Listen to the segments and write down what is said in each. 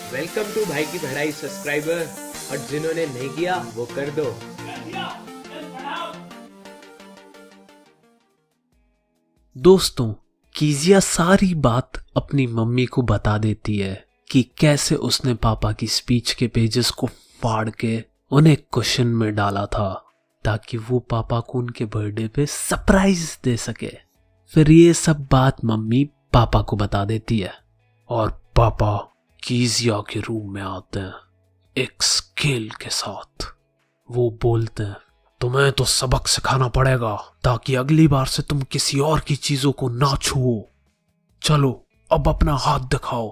Welcome to भाई की पढ़ाई सब्सक्राइबर, और जिन्होंने नहीं किया वो कर दो। दोस्तों, कीजिया सारी बात अपनी मम्मी को बता देती है कि कैसे उसने पापा की स्पीच के पेजेस को फाड़ के उन्हें कुशन में डाला था ताकि वो पापा को उनके बर्थडे पे सरप्राइज दे सके। फिर ये सब बात मम्मी पापा को बता देती है और पापा कीजिया के रूम में आते हैं एक स्केल के साथ। वो बोलते हैं, तुम्हें तो सबक सिखाना पड़ेगा ताकि अगली बार से तुम किसी और की चीजों को ना छुओ। चलो अब अपना हाथ दिखाओ।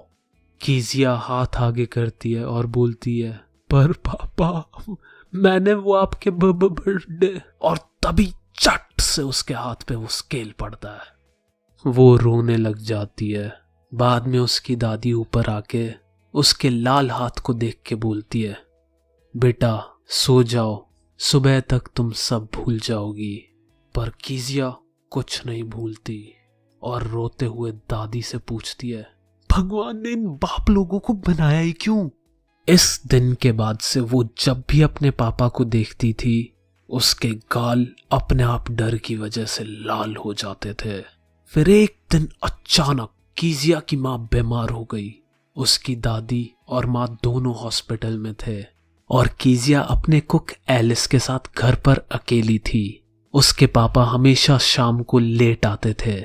कीजिया हाथ आगे करती है और बोलती है, पर पापा मैंने वो आपके बर्थडे। और तभी चट से उसके हाथ पे वो स्केल पड़ता है। वो रोने लग जाती है। बाद में उसकी दादी ऊपर आके उसके लाल हाथ को देख के बोलती है, बेटा सो जाओ, सुबह तक तुम सब भूल जाओगी। पर कीजिया कुछ नहीं भूलती और रोते हुए दादी से पूछती है, भगवान ने इन बाप लोगों को बनाया ही क्यों? इस दिन के बाद से वो जब भी अपने पापा को देखती थी उसके गाल अपने आप डर की वजह से लाल हो जाते थे। फिर एक दिन अचानक कीजिया की माँ बीमार हो गई। उसकी दादी और माँ दोनों हॉस्पिटल में थे और कीजिया अपने कुक एलिस के साथ घर पर अकेली थी। उसके पापा हमेशा शाम को लेट आते थे।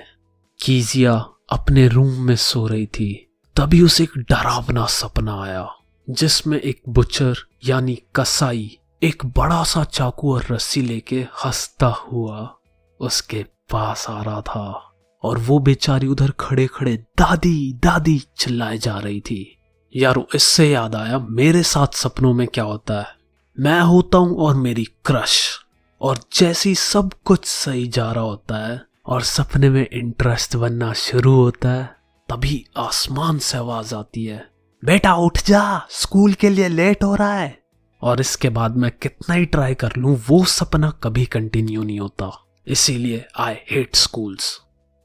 कीजिया अपने रूम में सो रही थी, तभी उसे एक डरावना सपना आया जिसमें एक बुचर यानी कसाई एक बड़ा सा चाकू और रस्सी लेके हंसता हुआ उसके पास आ रहा था और वो बेचारी उधर खड़े खड़े दादी दादी चिल्लाए जा रही थी। यारो, इससे याद आया मेरे साथ सपनों में क्या होता है। मैं होता हूं और मेरी क्रश, और जैसे ही सब कुछ सही जा रहा होता है और सपने में इंटरेस्ट बनना शुरू होता है, तभी आसमान से आवाज आती है, बेटा उठ जा, स्कूल के लिए लेट हो रहा है। और इसके बाद मैं कितना ही ट्राई कर लूं वो सपना कभी कंटिन्यू नहीं होता। इसीलिए आई हेट स्कूल्स।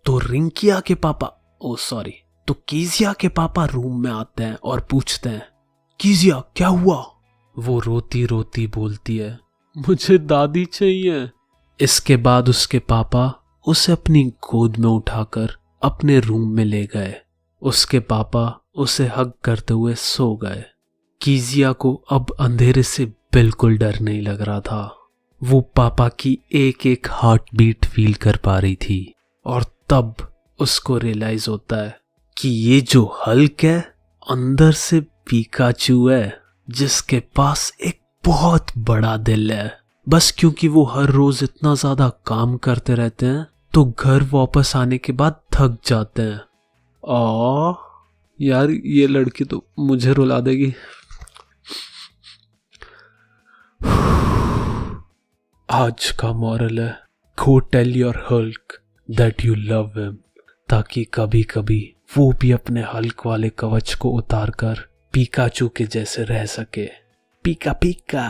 तो रिंकिया के पापा तो कीजिया के पापा रूम में आते हैं और पूछते हैं, कीजिया क्या हुआ? वो रोती रोती बोलती है, मुझे दादी चाहिए। इसके बाद उसके पापा उसे अपनी गोद में उठाकर अपने रूम में ले गए। उसके पापा उसे हग करते हुए सो गए। कीजिया को अब अंधेरे से बिल्कुल डर नहीं लग रहा था। वो पापा की एक एक हार्ट बीट फील कर पा रही थी और तब उसको रियलाइज होता है कि ये जो हल्क है अंदर से पिकाचू है जिसके पास एक बहुत बड़ा दिल है। बस क्योंकि वो हर रोज इतना ज्यादा काम करते रहते हैं तो घर वापस आने के बाद थक जाते हैं। यार, ये लड़की तो मुझे रुला देगी। आज का मॉरल है, go tell your hulk that you love him, ताकि कभी कभी वो भी अपने हल्क वाले कवच को उतारकर पिकाचू के जैसे रह सके। पीका पीका।